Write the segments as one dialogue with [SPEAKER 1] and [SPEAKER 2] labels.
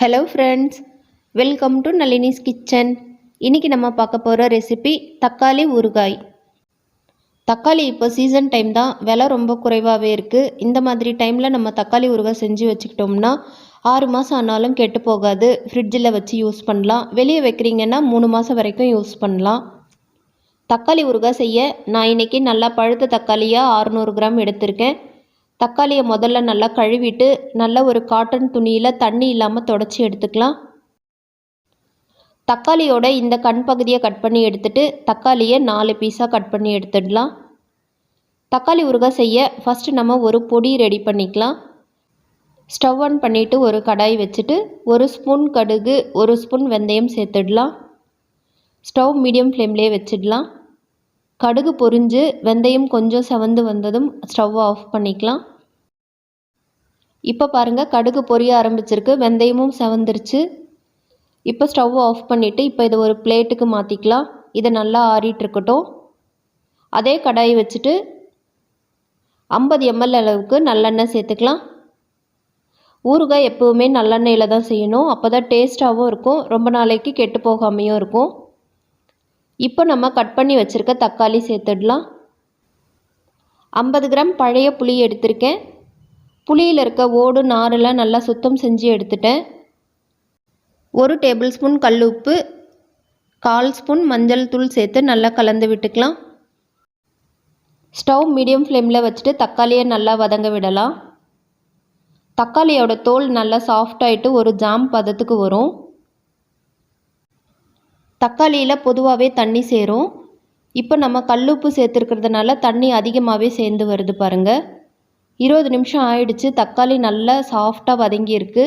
[SPEAKER 1] Hello friends, welcome to Nalini's kitchen. இன்றைக்கி நம்ம பார்க்க போகிற ரெசிபி தக்காளி ஊறுகாய். தக்காளி இப்போ சீசன் டைம் தான், விலை ரொம்ப குறைவாகவே இருக்குது. இந்த மாதிரி டைமில் நம்ம தக்காளி ஊறுகாய் செஞ்சு வச்சுக்கிட்டோம்னா 6 மாதம் ஆனாலும் கெட்டு போகாது. ஃப்ரிட்ஜில் வச்சு யூஸ் பண்ணலாம். வெளியே வைக்கிறீங்கன்னா 3 மாதம் வரைக்கும் யூஸ் பண்ணலாம். தக்காளி ஊறுகாய் செய்ய நான் இன்றைக்கி நல்லா பழுத்த தக்காளியாக 600 கிராம் எடுத்திருக்கேன். தக்காளியை முதல்ல நல்லா கழுவிட்டு நல்ல ஒரு காட்டன் துணியில் தண்ணி இல்லாமல் தொடச்சி எடுத்துக்கலாம். தக்காளியோட இந்த கண் பகுதியை கட் பண்ணி எடுத்துட்டு தக்காளியை 4 பீஸாக கட் பண்ணி எடுத்துடலாம். தக்காளி ஊறுகாய் செய்ய ஃபஸ்ட்டு நம்ம ஒரு பொடி ரெடி பண்ணிக்கலாம். ஸ்டவ் ஆன் பண்ணிவிட்டு ஒரு கடாய் வச்சுட்டு 1 ஸ்பூன் கடுகு 1 ஸ்பூன் வெந்தயம் சேர்த்துடலாம். ஸ்டவ் மீடியம் ஃப்ளேம்லேயே வச்சிடலாம். கடுகு பொரிஞ்சு வெந்தயம் கொஞ்சம் செவந்து வந்ததும் ஸ்டவ் ஆஃப் பண்ணிக்கலாம். இப்போ பாருங்கள், கடுகு பொரிய ஆரம்பிச்சிருக்கு, வெந்தயமும் செவந்துருச்சு. இப்போ ஸ்டவ் ஆஃப் பண்ணிவிட்டு இப்போ இதை ஒரு பிளேட்டுக்கு மாற்றிக்கலாம். இதை நல்லா ஆறிட்டு இருக்கட்டும். அதே கடாயை வச்சுட்டு 50 ml அளவுக்கு நல்லெண்ணெய் சேர்த்துக்கலாம். ஊறுகாய் எப்போவுமே நல்லெண்ணெயில் தான் செய்யணும், அப்போ தான் டேஸ்ட்டாகவும் இருக்கும், ரொம்ப நாளைக்கு கெட்டு போகாமையும் இருக்கும். இப்போ நம்ம கட் பண்ணி வச்சுருக்க தக்காளி சேர்த்துடலாம். 50 கிராம் பழைய புளி எடுத்திருக்கேன். புளியில் இருக்க ஓடு நாரெல்லாம் நல்லா சுத்தம் செஞ்சு எடுத்துட்டேன். 1 டேபிள் ஸ்பூன் கல் உப்பு, 1/4 ஸ்பூன் மஞ்சள் தூள் சேர்த்து நல்லா கலந்து விட்டுக்கலாம். ஸ்டவ் மீடியம் ஃப்ளேமில் வச்சுட்டு தக்காளியை நல்லா வதங்க விடலாம். தக்காளியோட தோல் நல்லா சாஃப்டாகிட்டு ஒரு ஜாம் பதத்துக்கு வரும். தக்காளியில் பொதுவாகவே தண்ணி சேரும். இப்போ நம்ம கல்லுப்பு சேர்த்துருக்கிறதுனால தண்ணி அதிகமாகவே சேர்ந்து வருது பாருங்கள். 20 நிமிஷம் ஆயிடுச்சு. தக்காளி நல்லா சாஃப்டாக வதங்கியிருக்கு.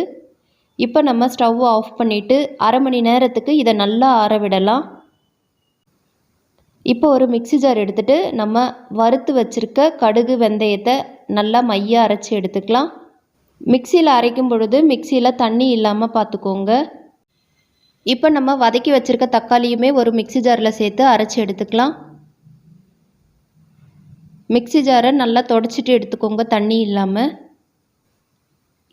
[SPEAKER 1] இப்போ நம்ம ஸ்டவ் ஆஃப் பண்ணிவிட்டு அரை மணி நேரத்துக்கு இதை நல்லா ஆற விடலாம். இப்போ ஒரு மிக்ஸி ஜார் எடுத்துகிட்டு நம்ம வறுத்து வச்சுருக்க கடுகு வெந்தயத்தை நல்லா மையாக அரைச்சி எடுத்துக்கலாம். மிக்சியில் அரைக்கும் பொழுது மிக்சியில் தண்ணி இல்லாமல் பார்த்துக்கோங்க. இப்போ நம்ம வதக்கி வச்சுருக்க தக்காளியுமே ஒரு மிக்ஸி ஜாரில் சேர்த்து அரைச்சி எடுத்துக்கலாம். மிக்ஸி ஜாரை நல்லா தொடச்சிட்டு எடுத்துக்கோங்க, தண்ணி இல்லாமல்.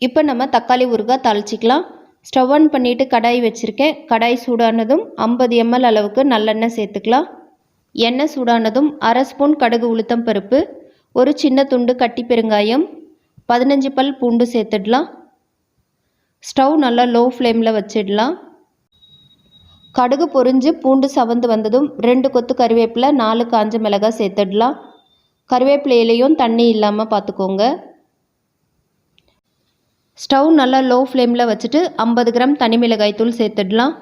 [SPEAKER 1] இப்போ நம்ம தக்காளி ஊறுகாய் தாளிச்சிக்கலாம். ஸ்டவ் ஆன் பண்ணிவிட்டு கடாய் வச்சுருக்கேன். கடாய் சூடானதும் 50 ml அளவுக்கு நல்லெண்ணெய் சேர்த்துக்கலாம். எண்ணெய் சூடானதும் 1/2 ஸ்பூன் கடுகு உளுத்தம் பருப்பு, ஒரு சின்ன துண்டு கட்டி பெருங்காயம், 15 பல் பூண்டு சேர்த்துடலாம். ஸ்டவ் நல்லா லோ ஃப்ளேமில் வச்சிடலாம். கடுகு பொரிஞ்சு பூண்டு சவந்து வந்ததும் 2 கொத்து கருவேப்பிலை, 4 காஞ்ச மிளகாய் சேர்த்துடலாம். கருவேப்பிலையிலையும் தண்ணி இல்லாமல் பார்த்துக்கோங்க. ஸ்டவ் நல்லா லோ ஃப்ளேமில் வச்சுட்டு 50 கிராம் தனி மிளகாய் தூள் சேர்த்துடலாம்.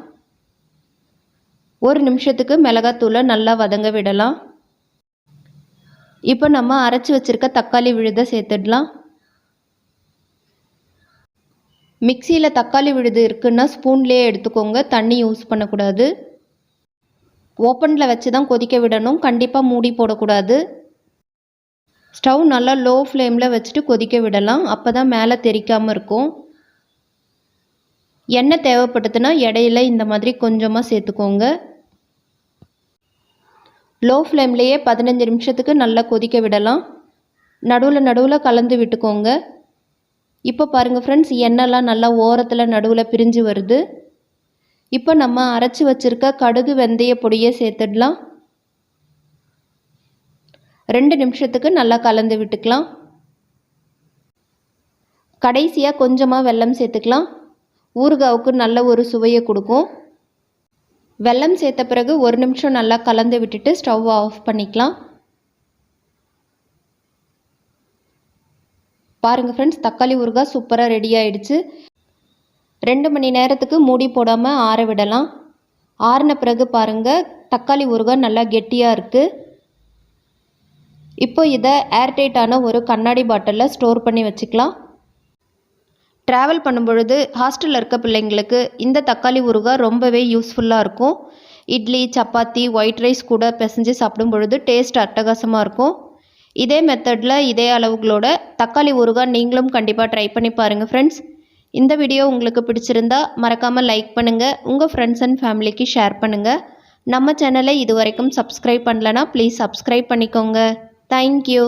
[SPEAKER 1] 1 நிமிஷத்துக்கு மிளகாத்தூளை நல்லா வதங்க விடலாம். இப்போ நம்ம அரைச்சி வச்சுருக்க தக்காளி விழுதை சேர்த்துடலாம். மிக்சியில் தக்காளி விழுது இருக்குன்னா ஸ்பூன்லேயே எடுத்துக்கோங்க, தண்ணி யூஸ் பண்ணக்கூடாது. ஓப்பனில் வச்சு தான் கொதிக்க விடணும், கண்டிப்பாக மூடி போடக்கூடாது. ஸ்டவ் நல்லா லோ ஃப்ளேமில் வச்சுட்டு கொதிக்க விடலாம், அப்போ தான் மேலே தெறிக்காமல் இருக்கும். எண்ணெய் தேவைப்பட்டதுன்னா இடையில இந்த மாதிரி கொஞ்சமாக சேர்த்துக்கோங்க. லோ ஃப்ளேம்லேயே 15 நிமிஷத்துக்கு நல்லா கொதிக்க விடலாம். நடுவில் கலந்து விட்டுக்கோங்க. இப்போ பாருங்கள் ஃப்ரெண்ட்ஸ், எண்ணெய்லாம் நல்லா ஓரத்தில் நடுவில் பிரிஞ்சு வருது. இப்போ நம்ம அரைச்சி வச்சுருக்க கடுகு வெந்தய பொடியை சேர்த்துடலாம். 2 நிமிஷத்துக்கு நல்லா கலந்து விட்டுக்கலாம். கடைசியாக கொஞ்சமாக வெல்லம் சேர்த்துக்கலாம். ஊறுகாவுக்கு நல்ல ஒரு சுவையை கொடுக்கும். வெல்லம் சேர்த்த பிறகு 1 நிமிஷம் நல்லா கலந்து விட்டுட்டு ஸ்டவ் ஆஃப் பண்ணிக்கலாம். பாருங்கள் ஃப்ரெண்ட்ஸ், தக்காளி ஊறுகாய் சூப்பராக ரெடி ஆகிடுச்சு. 2 மணி நேரத்துக்கு மூடி போடாமல் ஆற விடலாம். ஆறின பிறகு பாருங்கள், தக்காளி ஊறுகாய் நல்லா கெட்டியாக இருக்குது. இப்போ இதை ஏர்டைட்டான ஒரு கண்ணாடி பாட்டிலில் ஸ்டோர் பண்ணி வச்சுக்கலாம். ட்ராவல் பண்ணும்பொழுது ஹாஸ்டலில் இருக்க பிள்ளைங்களுக்கு இந்த தக்காளி ஊறுகாய் ரொம்பவே யூஸ்ஃபுல்லாக இருக்கும். இட்லி, சப்பாத்தி, ஒயிட் ரைஸ் கூட பிசைஞ்சு சாப்பிடும் பொழுது டேஸ்ட் அட்டகாசமாக இருக்கும். இதே மெத்தடில் இதே அளவுகளோட தக்காளி ஊறுகாய் நீங்களும் கண்டிப்பாக ட்ரை பண்ணி பாருங்கள் ஃப்ரெண்ட்ஸ். இந்த வீடியோ உங்களுக்கு பிடிச்சிருந்தா மறக்காமல் லைக் பண்ணுங்கள், உங்கள் ஃப்ரெண்ட்ஸ் அண்ட் ஃபேமிலிக்கு ஷேர் பண்ணுங்கள். நம்ம சேனலை இது வரைக்கும் சப்ஸ்கிரைப் பண்ணலனா ப்ளீஸ் சப்ஸ்கிரைப் பண்ணிக்கோங்க. தேங்க்யூ.